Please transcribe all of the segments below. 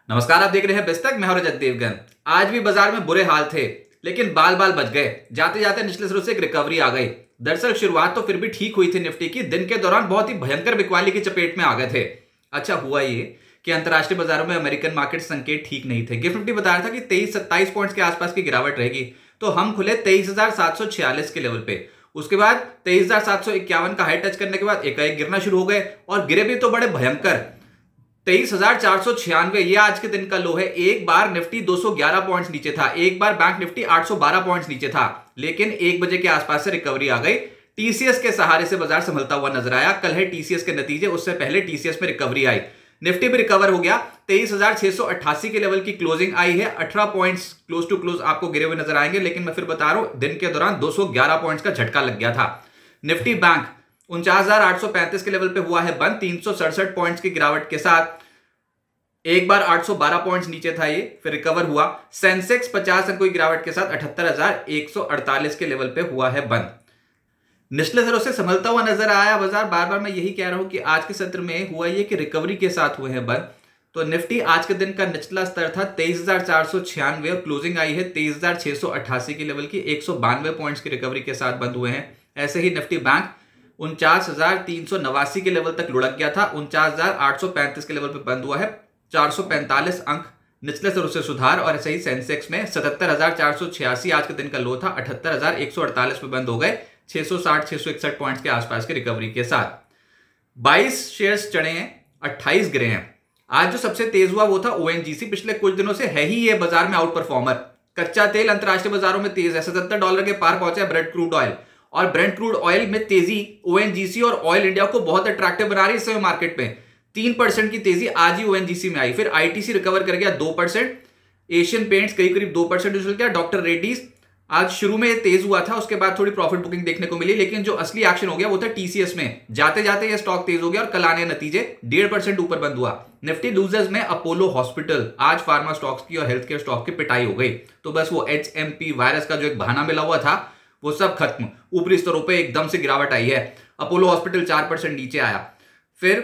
नमस्कार, आप देख रहे हैं बेस्तक। मैं हूं रजत देवगन। आज भी बाजार में बुरे हाल थे, लेकिन बाल बाल बच गए। जाते जाते निचले स्रोत से एक रिकवरी आ गई। दरअसल शुरुआत तो फिर भी ठीक हुई थी निफ्टी की। दिन के दौरान बहुत ही भयंकर बिकवाली की चपेट में आ गए थे। अच्छा हुआ ये कि अंतर्राष्ट्रीय बाजारों में अमेरिकन मार्केट संकेत ठीक नहीं थे। गिफ्ट निफ्टी बता रहा था कि 23-27 पॉइंट्स के आसपास की गिरावट रहेगी, तो हम खुले 23,746 के लेवल पे। उसके बाद 23,751 का हाई टच करने के बाद एकाएक गिरना शुरू हो गए, और गिरे भी तो बड़े भयंकर। 23,496 ये आज के दिन का लो है। एक बार निफ्टी 211 पॉइंट्स नीचे था, एक बार बैंक निफ्टी 812 पॉइंट्स नीचे था, लेकिन 1 बजे के आसपास से रिकवरी आ गई। टीसीएस के सहारे से बाजार संभलता हुआ नजर आया। कल है टीसीएस के नतीजे, उससे पहले टीसीएस में रिकवरी आई। निफ्टी भी रिकवर हो गया। 23,688 के लेवल की क्लोजिंग आई है। 18 पॉइंट्स क्लोज टू क्लोज आपको गिरे हुए नजर आएंगे, लेकिन मैं फिर बता रहा हूं दिन के दौरान 211 पॉइंट्स का झटका लग गया था। निफ्टी बैंक 49,835 के लेवल पे हुआ है बंद। 367 पॉइंट्स की गिरावट के साथ एक बार 812 पॉइंट्स नीचे था ये, फिर रिकवर हुआ। सेंसेक्स 50 अंकों की गिरावट के साथ 78,148 के लेवल पे हुआ है बंद। निचले स्तरों से संभलता हुआ नजर आया बाजार। बार बार मैं यही कह रहा हूं कि आज के सत्र में हुआ ये कि रिकवरी के साथ हुए हैं बंद। तो निफ्टी आज के दिन का निचला स्तर था 23,496 और क्लोजिंग आई है 23,688 के लेवल की। 192 पॉइंट्स की रिकवरी के साथ बंद हुए हैं। ऐसे ही निफ्टी बैंक 49,389 के लेवल तक लुढ़क गया था। 49,835 के लेवल पर बंद हुआ है। 445 अंक निचले स्तरों से सुधार। और ऐसे ही सेंसेक्स में 77,486 आज के दिन का लो था, 78,148 पे बंद हो गए। 660-661 पॉइंट्स के आसपास की रिकवरी के साथ 22 शेयर्स चढ़े हैं, 28 गिरे हैं। आज जो सबसे तेज हुआ वो था ओएनजीसी। पिछले कुछ दिनों से है ही ये बाजार में आउट परफॉर्मर। कच्चा तेल अंतरराष्ट्रीय बाजारों में तेज है। $77 के पार पहुंचा है ब्रेंट क्रूड ऑयल, और ब्रेंट क्रूड ऑयल में तेजी ओएनजीसी और ऑयल इंडिया को बहुत अट्रैक्टिव बना रही है इस समय मार्केट में। 3% की तेजी आज ही ओएनजीसी में आई। फिर आईटीसी रिकवर कर गया 2%। एशियन पेंट्स करीब 2% उछल गया। डॉक्टर रेड्डीज आज शुरू में तेज हुआ था, उसके बाद थोड़ी प्रॉफिट बुकिंग देखने को मिली, लेकिन जो असली एक्शन हो गया वो था टीसीएस में। जाते जाते ये स्टॉक तेज हो गया और कल आने नतीजे 1.5% ऊपर बंद हुआ। निफ्टी लूजर्स में अपोलो हॉस्पिटल, आज फार्मा स्टॉक्स की और हेल्थ केयर स्टॉक की पिटाई हो गई। तो बस वो एचएमपी वायरस का जो एक बहाना मिला हुआ था वो सब खत्म। ऊपरी स्तरों पर एकदम से गिरावट आई है। अपोलो हॉस्पिटल 4% नीचे आया। फिर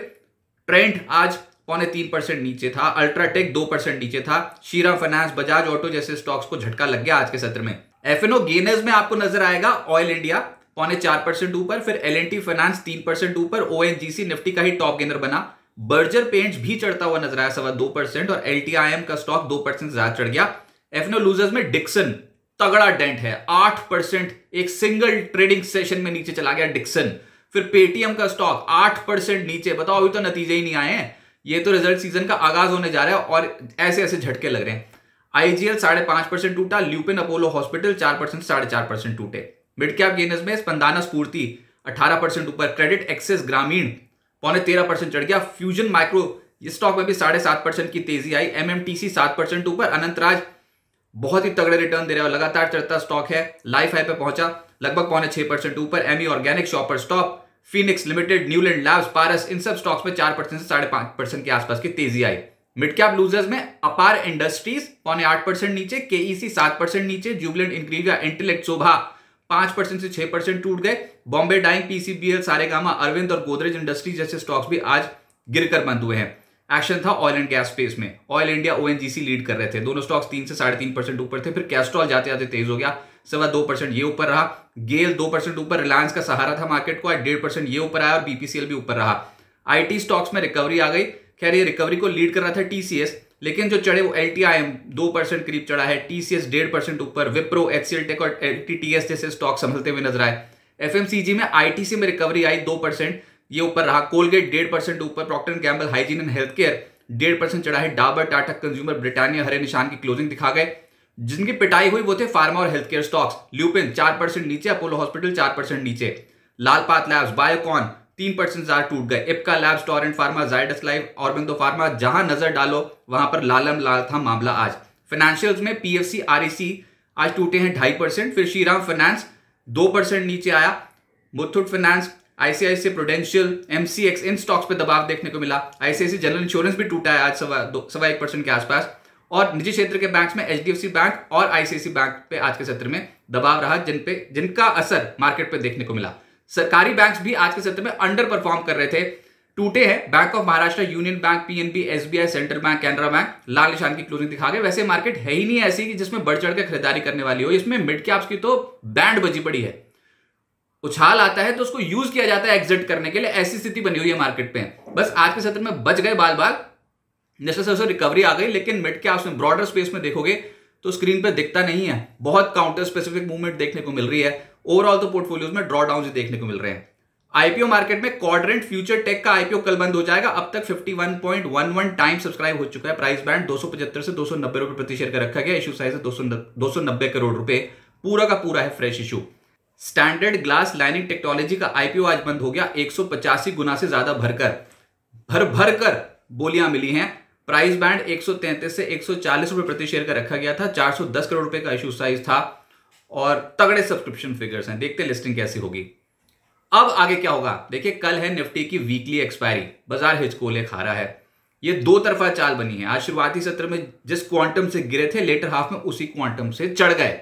ट्रेंड आज 0.3% नीचे था। अल्ट्राटेक 2% नीचे था। श्रीराम फाइनेंस, बजाज ऑटो जैसे स्टॉक्स को झटका लग गया आज के सत्र में। एफएनओ गेनर्स में आपको नजर आएगा ऑयल इंडिया 0.4% ऊपर, फिर एलएनटी फाइनेंस 3% ऊपर। ओएनजीसी निफ्टी का ही टॉप गेनर बना। बर्जर पेंट्स भी चढ़ता हुआ नजर आया 2.25%, और एलटीआईएम का स्टॉक 2% ज्यादा चढ़ गया। एफएनओ लूजर्स में डिक्सन तगड़ा डेंट है, 8% एक सिंगल ट्रेडिंग सेशन में नीचे चला गया डिक्सन। फिर पेटीएम का स्टॉक 8% नीचे। बताओ, अभी तो नतीजे ही नहीं आए हैं। ये तो रिजल्ट सीजन का आगाज होने जा रहा है और ऐसे ऐसे झटके लग रहे हैं। आईजीएल 5.5% टूटा। ल्यूपिन अपोलो हॉस्पिटल 4% से 4.5% टूटे। मिड कैप गेनर्स में स्पंदाना स्फूर्ति 18% ऊपर। क्रेडिट एक्सेस ग्रामीण 0.13% चढ़ गया। फ्यूजन माइक्रो इस स्टॉक में भी 7.5% की तेजी आई। एमएमटीसी 7% ऊपर। अनंतराज बहुत ही तगड़े रिटर्न दे रहा है, लगातार चढ़ता स्टॉक है। लाइफ हाई पे पहुंचा लगभग 0.6% ऊपर। Ami organic, shopper stop, Phoenix limited, Neuland labs, Paras, इन सब स्टॉक्स में 4% से 5.5% के आसपास की तेजी आई। मिड कैप लूजर्स में अपार इंडस्ट्रीज 0.8% नीचे। केईसी 7% नीचे। जुबिलेंट इंग्रीविया, इंटेलेक्ट, शोभा 5% से 6% टूट गए। बॉम्बे डाइंग, पीसीबीएल, सारेगामा, अरविंद और गोदरेज इंडस्ट्रीज जैसे स्टॉक्स भी आज गिरकर बंद हुए हैं। एक्शन था ऑयल एंड गैस स्पेस में। ऑयल इंडिया, ओएनजीसी लीड कर रहे थे। दोनों स्टॉक्स 3 से 3.5% ऊपर थे। फिर कैस्ट्रॉल जाते जाते तेज हो गया, 2.25% ये ऊपर रहा। गेल 2% ऊपर। रिलायंस का सहारा था मार्केट को, 1.5% ये ऊपर आया, और बीपीसीएल भी ऊपर रहा। आईटी स्टॉक्स में रिकवरी आ गई। खैर, ये रिकवरी को लीड कर रहा था टीसीएस, लेकिन जो चढ़े वो एलटीआईएम 2% करीब चढ़ा है। टीसीएस 1.5% ऊपर। विप्रो, एचसीएल टेक और एलटीटीएस जैसे स्टॉक संभलते हुए नजर आए। एफएमसीजी में आईटीसी में रिकवरी आई, 2% ये ऊपर रहा। कोलगेट 1.5% ऊपर। Procter and Gamble hygiene and health care 1.5% चढ़ा है। डाबर, टाटा कंज्यूमर, ब्रिटानिया हरे निशान की क्लोजिंग दिखा गए। जिनकी पिटाई हुई वो थे फार्मा और हेल्थ केयर स्टॉक्स। ल्यूपिन 4% नीचे। अपोलो हॉस्पिटल 4% नीचे। लालपात लैब्स, बायोकॉन 3% ज्यादा टूट गए। Ipca labs, Torrent pharma, Zydus life, Aurobindo pharma, जहां नजर डालो वहां पर लालम लाल था मामला आज। फाइनेंशियल्स में पीएफसी, आरईसी आज टूटे हैं 2.5%। फिर श्रीराम फाइनेंस 2% नीचे आया। Muthoot finance, ICICI Prudential, MCX, इन स्टॉक्स पे दबाव देखने को मिला। आईसीआईसीआई जनरल इंश्योरेंस भी टूटा है आज 1.25% के आसपास। और निजी क्षेत्र के बैंक्स में एचडीएफसी बैंक और आईसीआईसीआई बैंक पे आज के सत्र में दबाव रहा, जिनका असर मार्केट पे देखने को मिला। सरकारी बैंक्स भी आज के सत्र में अंडर परफॉर्म कर रहे थे। टूटे हैं। Bank of Maharashtra, union bank, PNB, SBI, central bank, Canara bank लाल निशान की क्लोजिंग दिखा गए। वैसे मार्केट है ही नहीं ऐसी कि जिसमें बढ़ चढ़ के खरीदारी करने वाली हो। इसमें मिड कैप्स की तो बैंड बजी पड़ी है। उछाल आता है तो उसको यूज किया जाता है एग्जिट करने के लिए। ऐसी स्थिति बनी हुई है मार्केट पे। बस आज के सत्र में बच गए बाल बाल, नेशनल से रिकवरी आ गई, लेकिन मिड कैप्स में ब्रॉडर स्पेस में देखोगे तो स्क्रीन पे दिखता नहीं है। बहुत काउंटर स्पेसिफिक मूवमेंट देखने को मिल रही है। ओवरऑल तो पोर्टफोलियोज में ड्रॉ डाउन देखने को मिल रहे हैं। आईपीओ मार्केट में क्वाड्रेंट फ्यूचर टेक का आईपीओ कल बंद हो जाएगा। अब तक 51.11 टाइम सब्सक्राइब हो चुका है। प्राइस बैंड 275 से 290 रुपए प्रति शेयर का रखा गया। इशू साइज है 290 करोड़ रुपए। पूरा का पूरा है fresh issue. Standard glass lining technology का आईपीओ आज बंद हो गया। 185 गुना से ज्यादा भर कर बोलियां मिली हैं। प्राइस बैंड 133 से 140 रुपए प्रति शेयर का रखा गया था। 410 करोड़ रुपए का इशू साइज था और तगड़े सब्सक्रिप्शन फिगर्स हैं। देखते हैं लिस्टिंग कैसी होगी। अब आगे क्या होगा देखिए, कल है निफ्टी की वीकली एक्सपायरी। बाजार हिचकोले खा रहा है। ये दो तरफा चाल बनी है। आज शुरुआती सत्र में जिस क्वांटम से गिरे थे, लेटर हाफ में उसी क्वांटम से चढ़ गए।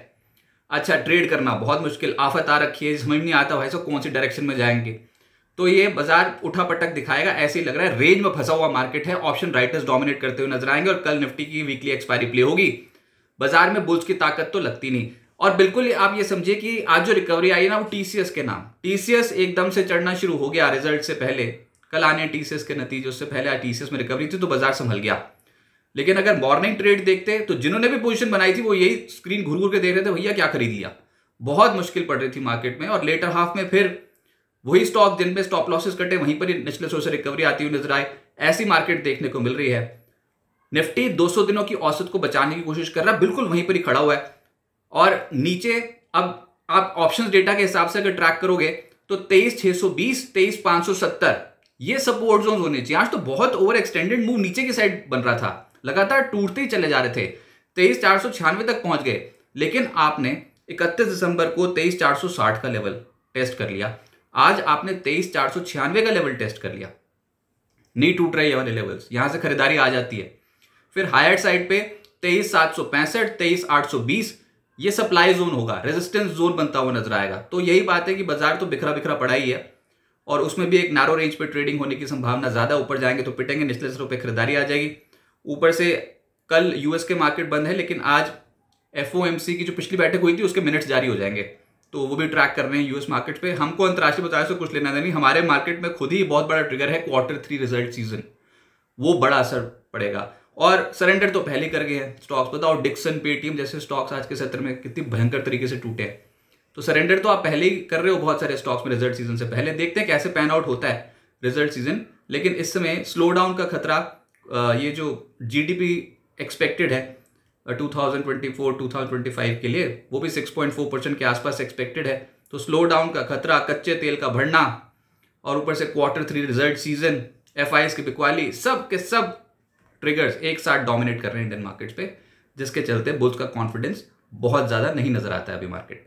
अच्छा, ट्रेड करना बहुत मुश्किल, आफत आ रखी है, समझ नहीं आता भाई साहब कौन सी डायरेक्शन में जाएंगे। तो ये बाजार उठा पटक दिखाएगा, ऐसे ही लग रहा है। रेंज में फंसा हुआ मार्केट है। ऑप्शन राइटर्स डोमिनेट करते हुए नजर आएंगे और कल निफ्टी की वीकली एक्सपायरी प्ले होगी। बाजार में बुल्स की ताकत तो लगती नहीं। और बिल्कुल आप ये समझिए कि आज जो रिकवरी आई है ना, वो टीसीएस के नाम। टीसीएस एकदम से चढ़ना शुरू हो गया रिजल्ट से पहले। कल आने टीसीएस के नतीजे, उससे पहले आज टीसीएस में रिकवरी थी तो बाजार संभल गया। लेकिन अगर मॉर्निंग ट्रेड देखते तो जिन्होंने भी पोजीशन बनाई थी वो यही स्क्रीन घूर घूर के देख रहे थे, भैया क्या खरीद लिया। बहुत मुश्किल पड़ रही थी मार्केट में। और लेटर हाफ में फिर वही स्टॉक जिनमें स्टॉप लॉसेस कटे, वहीं पर ही निचले सोर्स से रिकवरी आती हुई नजर आए। ऐसी मार्केट देखने को मिल रही है। निफ्टी 200 दिनों की औसत को बचाने की कोशिश कर रहा है, बिल्कुल वहीं पर ही खड़ा हुआ है। और नीचे अब आप ऑप्शंस डेटा के हिसाब से अगर ट्रैक करोगे तो 23,620, 23,570 ये सपोर्ट जोन होने चाहिए। आज तो बहुत ओवर एक्सटेंडेड मूव नीचे की साइड बन रहा था, लगातार टूटते ही चले जा रहे थे। 23,496 तक पहुंच गए, लेकिन आपने 31 दिसंबर को 23,460 का लेवल टेस्ट कर लिया। आज आपने 23,496 का लेवल टेस्ट कर लिया। नहीं टूट रहे ये वाले लेवल्स, यहां से खरीदारी आ जाती है। फिर हायर साइड पे 23,765, 23,820 ये सप्लाई जोन होगा, रेजिस्टेंस जोन बनता हुआ नजर आएगा। तो यही बात है कि बाजार तो बिखरा बिखरा पड़ा ही है और उसमें भी एक नैरो रेंज पे ट्रेडिंग होने की संभावना ज्यादा। ऊपर जाएंगे तो पिटेंगे, निचले स्तरों पे खरीदारी आ जाएगी। ऊपर से कल यूएस के मार्केट बंद है, लेकिन आज एफओएमसी की जो पिछली बैठक हुई थी उसके मिनट्स जारी हो जाएंगे, तो वो भी ट्रैक कर रहे हैं यूएस मार्केट पे। हमको अंतर्राष्ट्रीय बाजार से कुछ लेना नहीं, हमारे मार्केट में खुद ही बहुत बड़ा ट्रिगर है Q3 रिजल्ट सीजन, वो बड़ा असर पड़ेगा। और सरेंडर तो पहले कर गए हैं स्टॉक्स। बताओ डिक्सन, पेटीएम जैसे स्टॉक्स आज के सत्र में कितनी भयंकर तरीके से टूटे हैं। तो सरेंडर तो आप पहले ही कर रहे हो बहुत सारे स्टॉक्स में रिजल्ट सीजन से पहले। देखते हैं कैसे पैन आउट होता है रिजल्ट सीजन। लेकिन इस समय स्लो डाउन का खतरा, ये जो जीडीपी एक्सपेक्टेड है 2024-2025 के लिए, वो भी 6.4% के आसपास एक्सपेक्टेड है। तो स्लो डाउन का खतरा, कच्चे तेल का बढ़ना और ऊपर से Q3 रिजल्ट सीजन, एफआईएस की बिकवाली, सब के सब ट्रिगर्स एक साथ डोमिनेट कर रहे हैं इंडियन मार्केट्स पे, जिसके चलते बुल्स का कॉन्फिडेंस बहुत ज्यादा नहीं नजर आता है अभी मार्केट।